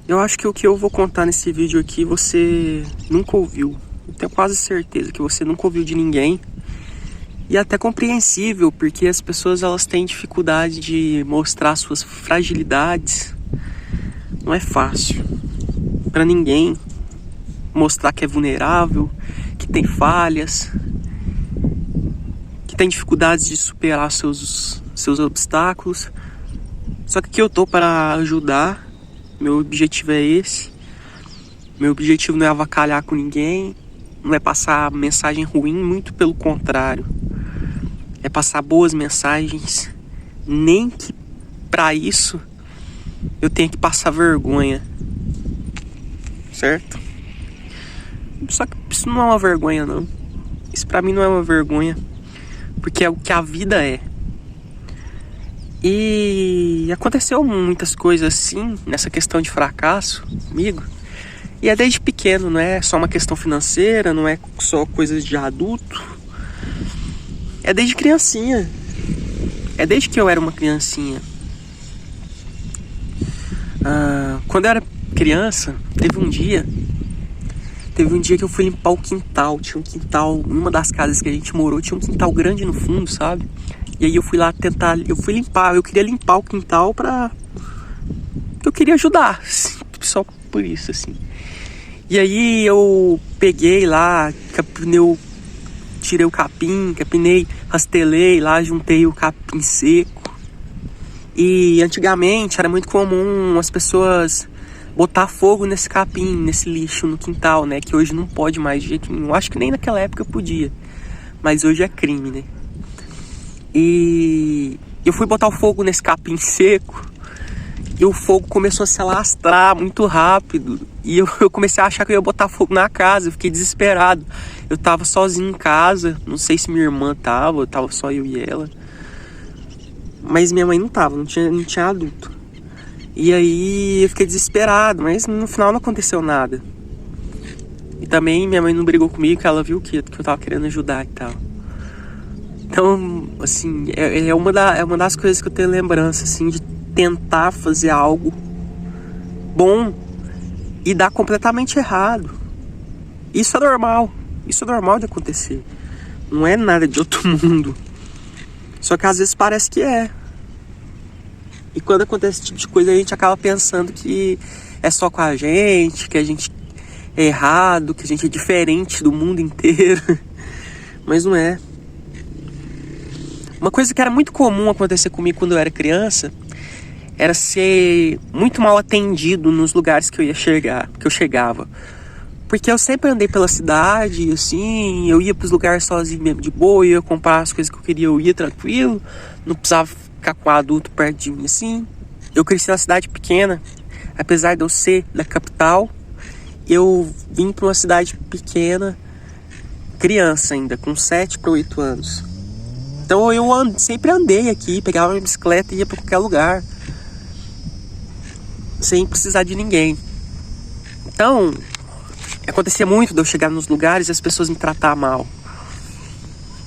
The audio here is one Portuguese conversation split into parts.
Eu acho que o que eu vou contar nesse vídeo aqui você nunca ouviu. Eu tenho quase certeza que você nunca ouviu de ninguém. E é até compreensível, porque as pessoas elas têm dificuldade de mostrar suas fragilidades. Não é fácil para ninguém mostrar que é vulnerável, que tem falhas, que tem dificuldades de superar seus obstáculos. Só que aqui eu tô para ajudar. Meu objetivo é esse. Meu objetivo não é avacalhar com ninguém, não é passar mensagem ruim, muito pelo contrário. É passar boas mensagens, nem que para isso eu tenha que passar vergonha, certo? Só que isso não é uma vergonha, não. Isso pra mim não é uma vergonha, porque é o que a vida é. E aconteceu muitas coisas assim, nessa questão de fracasso comigo. E é desde pequeno, não é só uma questão financeira, não é só coisas de adulto. É desde criancinha. É desde que eu era uma criancinha. Quando eu era criança, teve um dia que eu fui limpar o quintal. Tinha um quintal, numa das casas que a gente morou, tinha um quintal grande no fundo, sabe? E aí eu fui lá tentar, eu queria limpar o quintal eu queria ajudar, só por isso, assim. E aí eu peguei lá, tirei o capim, capinei, rastelei lá, juntei o capim seco. E antigamente era muito comum as pessoas botar fogo nesse capim, nesse lixo no quintal, né? Que hoje não pode mais de jeito nenhum. Acho que nem naquela época podia, mas hoje é crime, né? E eu fui botar o fogo nesse capim seco e o fogo começou a se alastrar muito rápido. E eu comecei a achar que eu ia botar fogo na casa, eu fiquei desesperado. Eu tava sozinho em casa, não sei se minha irmã tava só eu e ela. Mas minha mãe não tava, não tinha adulto. E aí eu fiquei desesperado, mas no final não aconteceu nada. E também minha mãe não brigou comigo, que ela viu que eu tava querendo ajudar e tal. Então, assim, é uma das coisas que eu tenho lembrança, assim, de tentar fazer algo bom e dar completamente errado. Isso é normal de acontecer. Não é nada de outro mundo. Só que às vezes parece que é. E quando acontece esse tipo de coisa, a gente acaba pensando que é só com a gente, que a gente é errado, que a gente é diferente do mundo inteiro. Mas não é. Uma coisa que era muito comum acontecer comigo quando eu era criança era ser muito mal atendido nos lugares que eu chegava. Porque eu sempre andei pela cidade, assim, eu ia pros lugares sozinho mesmo, de boa, eu ia comprar as coisas que eu queria, eu ia tranquilo, não precisava ficar com um adulto perto de mim, assim. Eu cresci numa cidade pequena, apesar de eu ser da capital, eu vim pra uma cidade pequena, criança ainda, com 7 para 8 anos. Então eu sempre andei aqui, pegava minha bicicleta e ia pra qualquer lugar, sem precisar de ninguém. Então, acontecia muito de eu chegar nos lugares e as pessoas me tratar mal.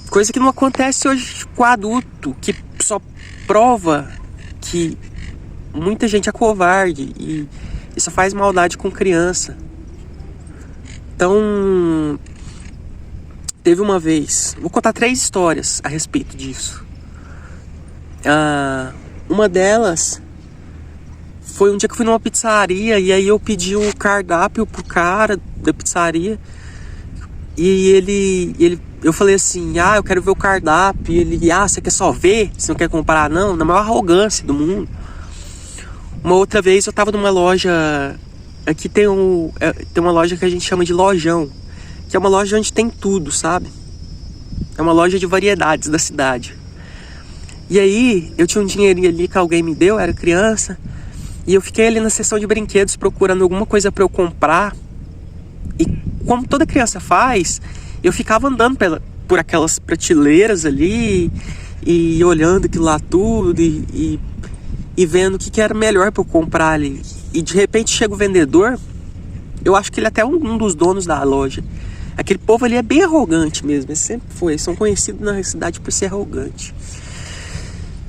Coisa que não acontece hoje com adulto, que só prova que muita gente é covarde e só faz maldade com criança. Então, teve uma vez, vou contar 3 histórias a respeito disso. Uma delas foi um dia que eu fui numa pizzaria e aí eu pedi o cardápio pro cara da pizzaria e eu falei assim, eu quero ver o cardápio. E ele, você quer só ver? Você não quer comprar? Não, na maior arrogância do mundo. Uma outra vez eu tava numa loja, aqui tem uma loja que a gente chama de lojão, que é uma loja onde tem tudo, sabe? É uma loja de variedades da cidade. E aí eu tinha um dinheirinho ali que alguém me deu, era criança. E eu fiquei ali na seção de brinquedos procurando alguma coisa pra eu comprar. E como toda criança faz, eu ficava andando por aquelas prateleiras ali e olhando aquilo lá tudo e vendo o que era melhor pra eu comprar ali. E de repente chega o vendedor, eu acho que ele é até um dos donos da loja. Aquele povo ali é bem arrogante mesmo, sempre foi, são conhecidos na cidade por ser arrogante.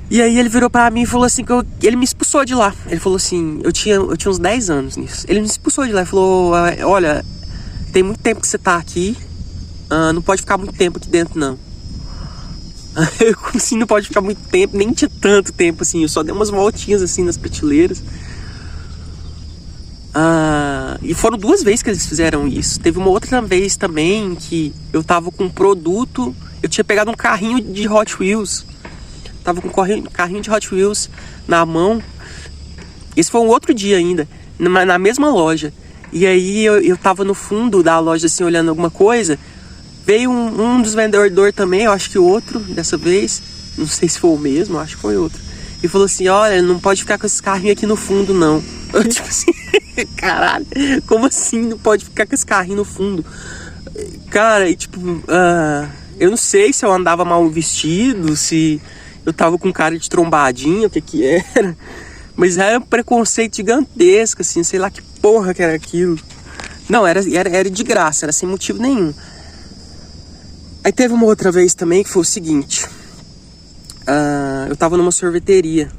E aí ele virou pra mim e falou assim, ele me expulsou de lá. Ele falou assim, eu tinha uns 10 anos nisso. Ele me expulsou de lá e falou, olha, tem muito tempo que você tá aqui, não pode ficar muito tempo aqui dentro, não. Eu, como assim, não pode ficar muito tempo? Nem tinha tanto tempo, assim, eu só dei umas voltinhas, assim, nas prateleiras. E foram 2 vezes que eles fizeram isso. Teve uma outra vez também que eu tava com um produto, eu tinha pegado um carrinho de Hot Wheels. Tava com um carrinho de Hot Wheels na mão. Esse foi um outro dia ainda, na mesma loja. E aí eu tava no fundo da loja, assim, olhando alguma coisa. Veio um dos vendedores também, eu acho que o outro, dessa vez. Não sei se foi o mesmo, acho que foi outro. E falou assim, olha, não pode ficar com esse carrinho aqui no fundo, não. Eu tipo assim, caralho, como assim não pode ficar com esse carrinho no fundo? Cara, e tipo, eu não sei se eu andava mal vestido, se eu tava com cara de trombadinha, o que era. Mas era um preconceito gigantesco, assim, sei lá que porra que era aquilo. Não, era de graça, era sem motivo nenhum. Aí teve uma outra vez também que foi o seguinte. Eu tava numa sorveteria.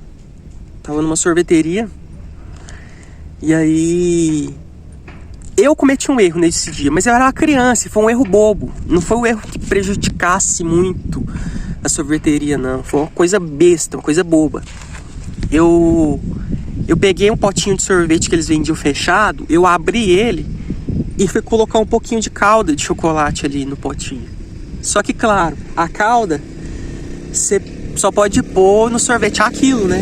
E aí eu cometi um erro nesse dia, mas eu era uma criança e foi um erro bobo. Não foi um erro que prejudicasse muito a sorveteria, não. Foi uma coisa besta, uma coisa boba. Eu peguei um potinho de sorvete que eles vendiam fechado, eu abri ele e fui colocar um pouquinho de calda de chocolate ali no potinho. Só que, claro, a calda você só pode pôr no sorvete aquilo, né?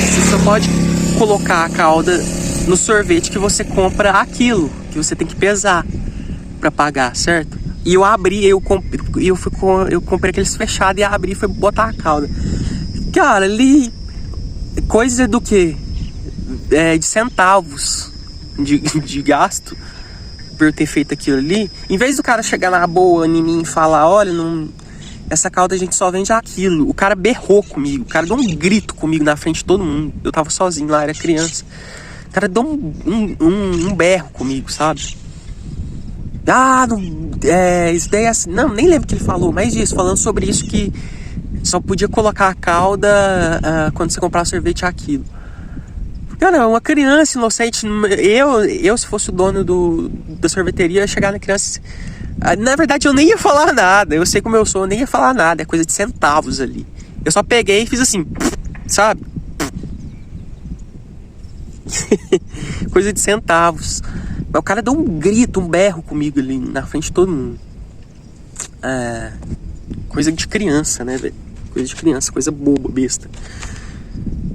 Você só pode colocar a calda no sorvete que você compra aquilo, que você tem que pesar pra pagar, certo? E eu abri, eu comprei aqueles fechados e abri e fui botar a calda. Cara, ali, coisa do quê? De centavos de gasto por ter feito aquilo ali. Em vez do cara chegar na boa em mim e falar, olha, não, essa calda a gente só vende aquilo. O cara berrou comigo, o cara deu um grito comigo na frente de todo mundo. Eu tava sozinho lá, era criança. O cara deu um berro comigo, sabe? Isso daí é assim. Não, nem lembro o que ele falou, mas isso, falando sobre isso, que só podia colocar a calda quando você comprava sorvete aquilo. Cara, uma criança inocente. Eu se fosse o dono da sorveteria, ia chegar na criança. Na verdade, eu nem ia falar nada. Eu sei como eu sou, eu nem ia falar nada. É coisa de centavos ali. Eu só peguei e fiz assim, sabe? Coisa de centavos. Mas o cara deu um grito, um berro comigo ali na frente de todo mundo. Coisa de criança, né, velho? Coisa de criança, coisa boba, besta.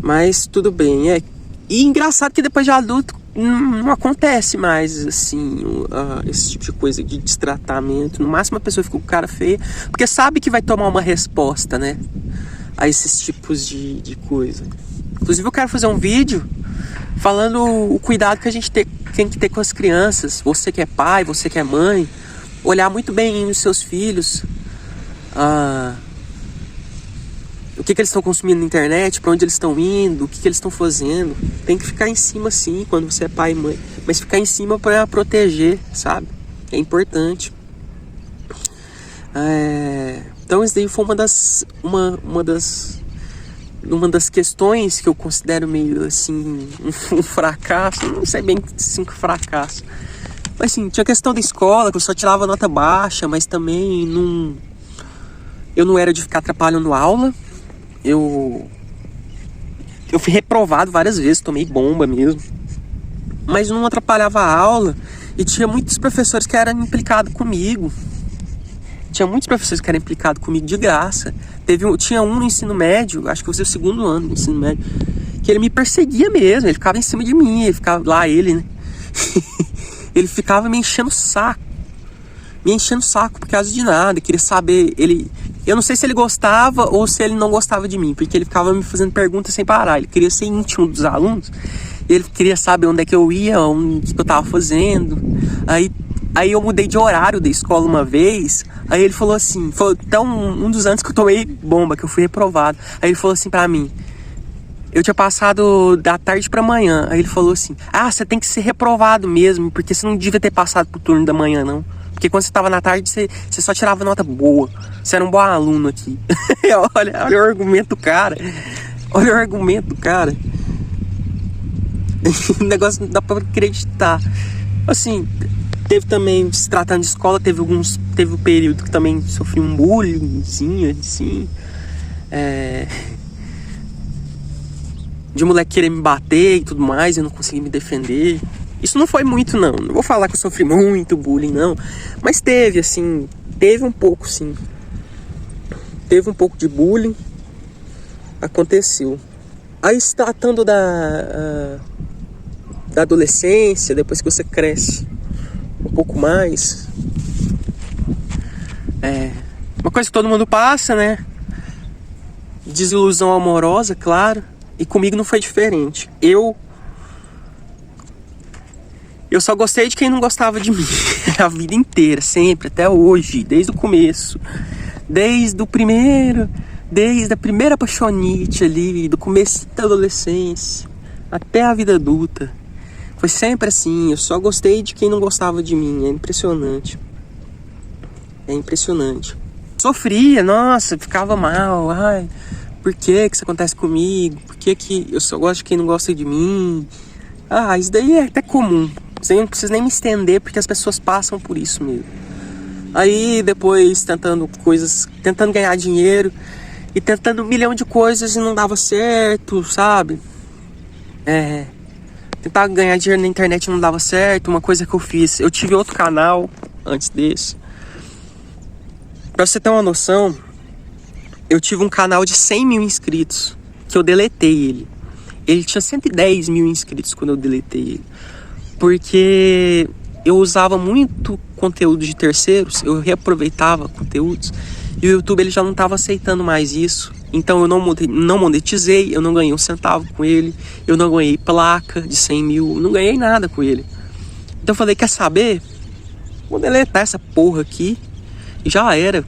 Mas tudo bem, E engraçado que depois de adulto não acontece mais, assim, esse tipo de coisa de destratamento. No máximo a pessoa fica com cara feia, porque sabe que vai tomar uma resposta, né? A esses tipos de coisa. Inclusive eu quero fazer um vídeo falando o cuidado que a gente tem que ter com as crianças. Você que é pai, você que é mãe, olhar muito bem nos seus filhos. O que eles estão consumindo na internet, para onde eles estão indo, o que eles estão fazendo. Tem que ficar em cima, sim, quando você é pai e mãe. Mas ficar em cima para proteger, sabe? É importante. Então isso daí foi uma das questões que eu considero meio assim um fracasso. Não sei bem se um fracasso. Mas assim, tinha a questão da escola, que eu só tirava nota baixa, mas também eu não era de ficar atrapalhando aula. Eu fui reprovado várias vezes, tomei bomba mesmo. Mas não atrapalhava a aula. E tinha muitos professores que eram implicados comigo. De graça. Tinha um no ensino médio, acho que foi o segundo ano do ensino médio, que ele me perseguia mesmo, ele ficava em cima de mim, ele ficava lá, né? Ele ficava me enchendo o saco por causa de nada, queria saber, eu não sei se ele gostava ou se ele não gostava de mim, porque ele ficava me fazendo perguntas sem parar, ele queria ser íntimo dos alunos, ele queria saber onde é que eu ia, o que eu tava fazendo. Aí eu mudei de horário da escola uma vez. Aí ele falou assim, foi até um dos anos que eu tomei bomba, que eu fui reprovado. Aí ele falou assim pra mim, eu tinha passado da tarde pra manhã. Aí ele falou assim, você tem que ser reprovado mesmo, porque você não devia ter passado pro turno da manhã, não. Porque quando você tava na tarde, você só tirava nota boa. Você era um bom aluno aqui. olha o argumento do cara. Olha o argumento do cara. O negócio não dá pra acreditar. Assim, teve também, se tratando de escola, teve um período que também sofri um bullyingzinho, assim. De moleque querer me bater e tudo mais, eu não consegui me defender. Isso não foi muito, não. Não vou falar que eu sofri muito bullying, não. Mas teve, assim, teve um pouco, sim. Teve um pouco de bullying. Aconteceu. Aí, se tratando da adolescência, depois que você cresce um pouco mais, uma coisa que todo mundo passa, né? Desilusão amorosa, claro. E comigo não foi diferente. Eu só gostei de quem não gostava de mim. A vida inteira, sempre, até hoje, desde o começo. Desde a primeira apaixonite ali, do começo da adolescência, até a vida adulta. Foi sempre assim, eu só gostei de quem não gostava de mim. É impressionante. É impressionante. Sofria, nossa, ficava mal. Ai, por que isso acontece comigo? Por que eu só gosto de quem não gosta de mim? Ah, isso daí é até comum. Isso aí não precisa nem me estender, porque as pessoas passam por isso mesmo. Aí depois tentando ganhar dinheiro e tentando um milhão de coisas e não dava certo, sabe? Tentar ganhar dinheiro na internet não dava certo. Uma coisa que eu fiz, eu tive outro canal antes desse. Pra você ter uma noção, eu tive um canal de 100 mil inscritos, que eu deletei ele. Ele tinha 110 mil inscritos quando eu deletei ele. Porque eu usava muito conteúdo de terceiros, eu reaproveitava conteúdos, e o YouTube ele já não estava aceitando mais isso. Então eu não monetizei, eu não ganhei um centavo com ele, eu não ganhei placa de 100 mil, não ganhei nada com ele. Então eu falei, quer saber? Vou deletar essa porra aqui e já era.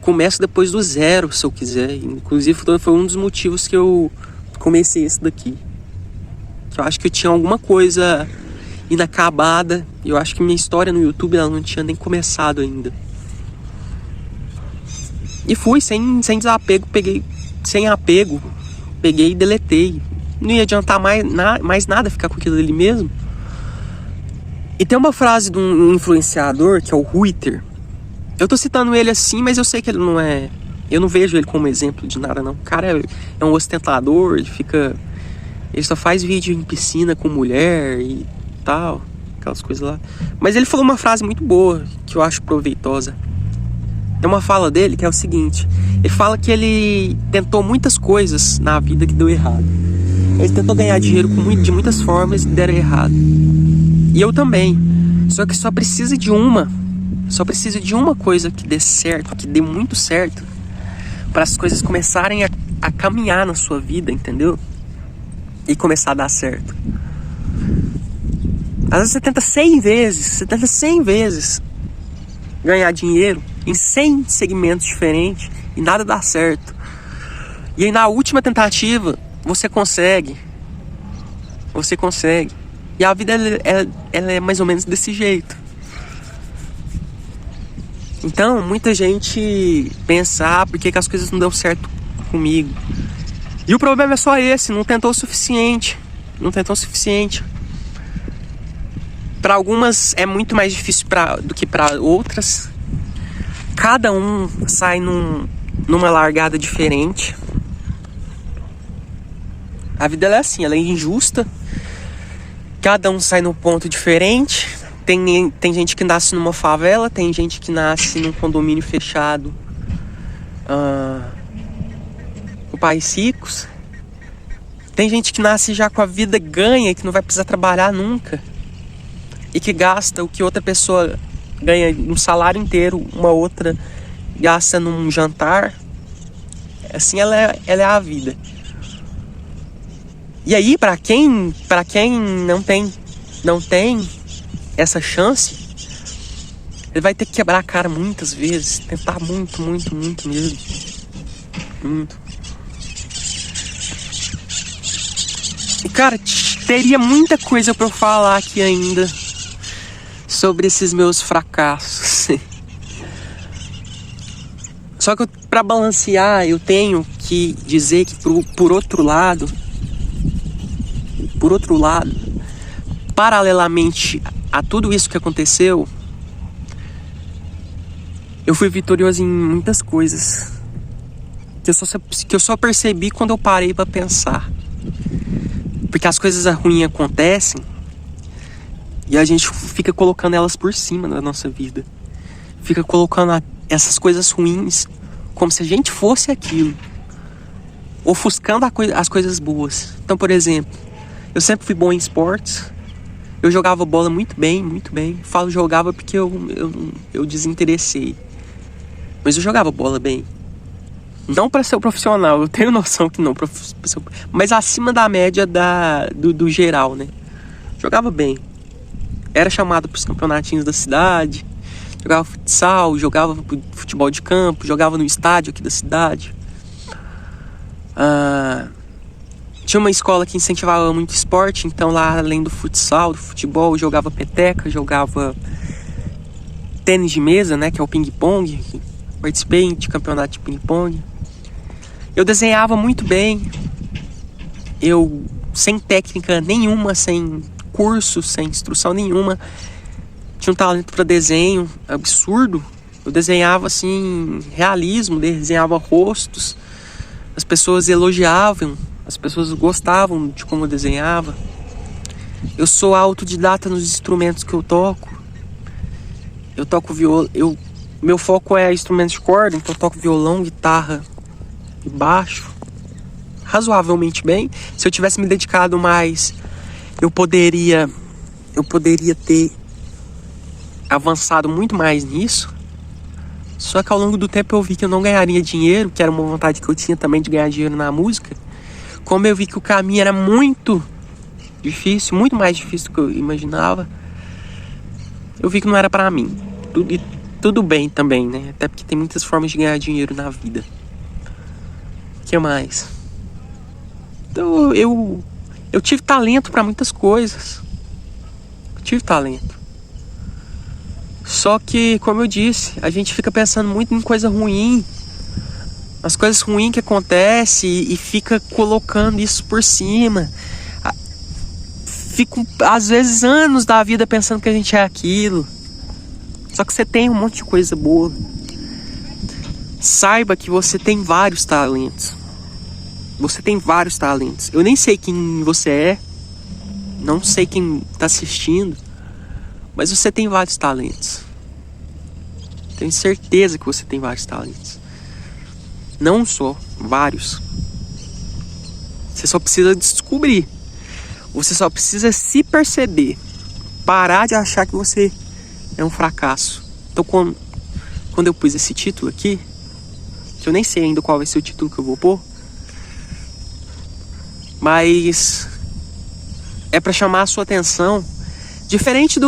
Começo depois do zero, se eu quiser. Inclusive foi um dos motivos que eu comecei esse daqui. Eu acho que eu tinha alguma coisa inacabada. Eu acho que minha história no YouTube ela não tinha nem começado ainda. E fui sem desapego, peguei e deletei. Não ia adiantar mais nada ficar com aquilo ali mesmo. E tem uma frase de um influenciador, que é o Ruiter. Eu tô citando ele assim, mas eu sei que ele não é... Eu não vejo ele como exemplo de nada, não. O cara é um ostentador, ele só faz vídeo em piscina com mulher e tal, aquelas coisas lá. Mas ele falou uma frase muito boa, que eu acho proveitosa. Tem uma fala dele que é o seguinte: ele fala que ele tentou muitas coisas na vida que deu errado. Ele tentou ganhar dinheiro de muitas formas e deram errado. E eu também. Só que só precisa de uma coisa que dê certo, que dê muito certo, para as coisas começarem a caminhar na sua vida, entendeu? E começar a dar certo. Às vezes você tenta 100 vezes ganhar dinheiro em 100 segmentos diferentes e nada dá certo. E aí na última tentativa você consegue. E a vida ela é mais ou menos desse jeito. Então muita gente pensa, por que as coisas não dão certo comigo? E o problema é só esse, não tentou o suficiente. Para algumas é muito mais difícil do que para outras. Cada um sai numa largada diferente. A vida ela é assim, ela é injusta. Cada um sai num ponto diferente. Tem gente que nasce numa favela, tem gente que nasce num condomínio fechado, com pais ricos. Tem gente que nasce já com a vida ganha, que não vai precisar trabalhar nunca, e que gasta o que outra pessoa ganha um salário inteiro, uma outra gasta num jantar. Assim ela é a vida. E aí, para quem não tem essa chance, ele vai ter que quebrar a cara muitas vezes, tentar muito mesmo. Muito. E cara, teria muita coisa pra eu falar aqui ainda. sobre esses meus fracassos. Só que para balancear, eu tenho que dizer que por outro lado, paralelamente a tudo isso que aconteceu, eu fui vitorioso em muitas coisas que eu só percebi quando eu parei para pensar. Porque as coisas ruins acontecem e a gente fica colocando elas por cima da nossa vida. Fica colocando essas coisas ruins como se a gente fosse aquilo, ofuscando as coisas boas. Então, por exemplo, eu sempre fui bom em esportes. Eu jogava bola muito bem, muito bem. Falo jogava porque eu desinteressei. Mas eu jogava bola bem. Não para ser profissional, eu tenho noção que não, mas acima da média do geral, né? Jogava bem. Era chamado para os campeonatinhos da cidade. Jogava futsal, jogava futebol de campo, jogava no estádio aqui da cidade. Tinha uma escola que incentivava muito esporte, então lá além do futsal, do futebol, eu jogava peteca, jogava tênis de mesa, né, que é o ping-pong. Participei de campeonato de ping-pong. Eu desenhava muito bem. Eu, sem técnica nenhuma, sem curso, sem instrução nenhuma, tinha um talento para desenho absurdo. Eu desenhava assim, realismo, desenhava rostos. As pessoas elogiavam, as pessoas gostavam de como eu desenhava. Eu sou autodidata nos instrumentos que eu toco. Eu toco violão, meu foco é instrumentos de corda, então eu toco violão, guitarra e baixo razoavelmente bem. Se eu tivesse me dedicado mais, eu poderia ter avançado muito mais nisso. Só que ao longo do tempo eu vi que eu não ganharia dinheiro, que era uma vontade que eu tinha também de ganhar dinheiro na música. Como eu vi que o caminho era muito difícil, muito mais difícil do que eu imaginava, eu vi que não era pra mim. Tudo bem também, né? Até porque tem muitas formas de ganhar dinheiro na vida. O que mais? Então eu tive talento pra muitas coisas. Eu tive talento. Só que, como eu disse, a gente fica pensando muito em coisa ruim, as coisas ruins que acontecem e fica colocando isso por cima. Fico, às vezes, anos da vida pensando que a gente é aquilo. Só que você tem um monte de coisa boa. Saiba que você tem vários talentos. Você tem vários talentos. Eu nem sei quem você é, não sei quem está assistindo, mas você tem vários talentos. Tenho certeza que você tem vários talentos. Não só, vários. Você só precisa descobrir. Você só precisa se perceber. Parar de achar que você é um fracasso. Então quando eu pus esse título aqui, que eu nem sei ainda qual vai ser o título que eu vou pôr, mas é para chamar a sua atenção. Diferente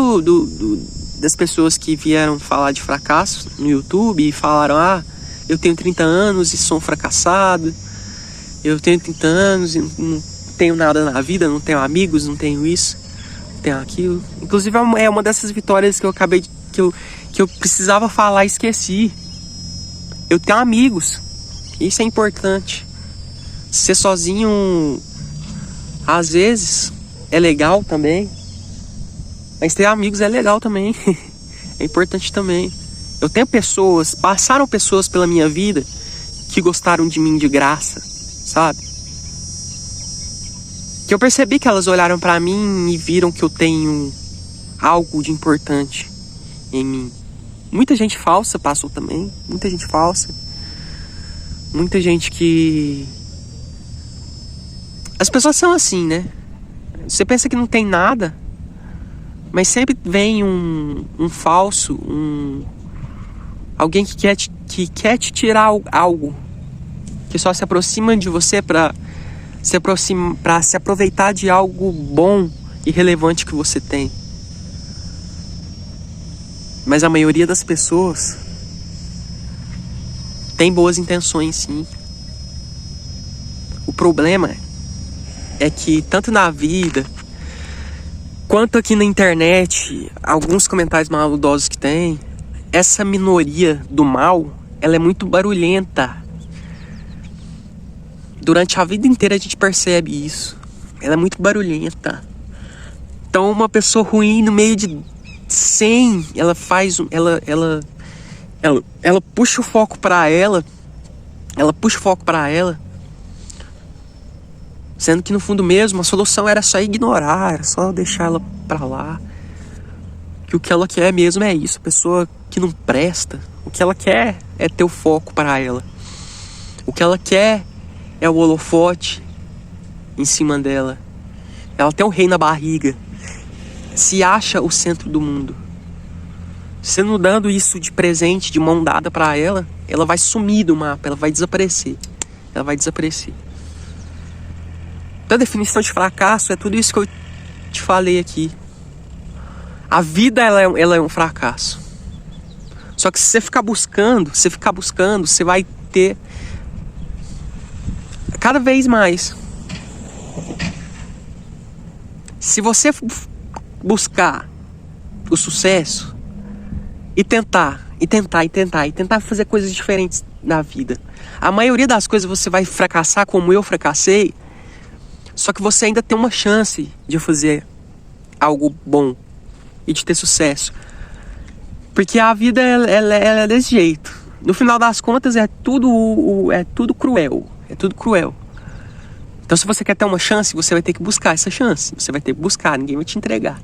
das pessoas que vieram falar de fracasso no YouTube e falaram: eu tenho 30 anos e sou um fracassado, eu tenho 30 anos e não tenho nada na vida, não tenho amigos, não tenho isso, não tenho aquilo. Inclusive é uma dessas vitórias que eu acabei de, que eu precisava falar e esqueci. Eu tenho amigos, isso é importante. Ser sozinho às vezes é legal também, mas ter amigos é legal também. É importante também. Eu tenho passaram pessoas pela minha vida que gostaram de mim de graça, sabe? Que eu percebi que elas olharam pra mim e viram que eu tenho algo de importante em mim. Muita gente falsa passou também, muita gente falsa. Muita gente que... As pessoas são assim, né? Você pensa que não tem nada, mas sempre vem um falso, alguém que quer te tirar algo, que só se aproxima de você para se aproveitar de algo bom e relevante que você tem. Mas a maioria das pessoas tem boas intenções, sim. O problema é que tanto na vida Quanto aqui na internet, alguns comentários maldosos que tem, essa minoria do mal, ela é muito barulhenta. Durante a vida inteira a gente percebe isso. Ela é muito barulhenta. Então uma pessoa ruim no meio de 100, ela faz, ela puxa o foco pra ela. Ela puxa o foco pra ela. Sendo que no fundo mesmo a solução era só ignorar, era só deixar ela pra lá. Que o que ela quer mesmo é isso, a pessoa que não presta. O que ela quer é ter o foco para ela. O que ela quer é o holofote em cima dela. Ela tem um rei na barriga. Se acha o centro do mundo. Você não dando isso de presente, de mão dada para ela, ela vai sumir do mapa, ela vai desaparecer. Ela vai desaparecer. Então a definição de fracasso é tudo isso que eu te falei aqui. A vida ela é um fracasso. Só que se você ficar buscando, você vai ter cada vez mais. Se você buscar o sucesso e tentar fazer coisas diferentes na vida, a maioria das coisas você vai fracassar como eu fracassei. Só que você ainda tem uma chance de fazer algo bom e de ter sucesso. Porque a vida ela é desse jeito. No final das contas é tudo cruel. É tudo cruel. Então se você quer ter uma chance, você vai ter que buscar essa chance. Você vai ter que buscar, ninguém vai te entregar.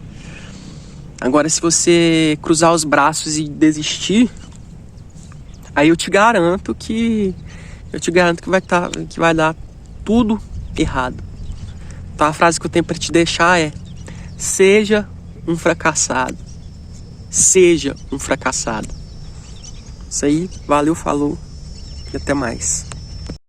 Agora se você cruzar os braços e desistir, aí eu te garanto que vai dar tudo errado. Então a frase que eu tenho para te deixar é: seja um fracassado. Seja um fracassado. Isso aí, valeu, falou e até mais.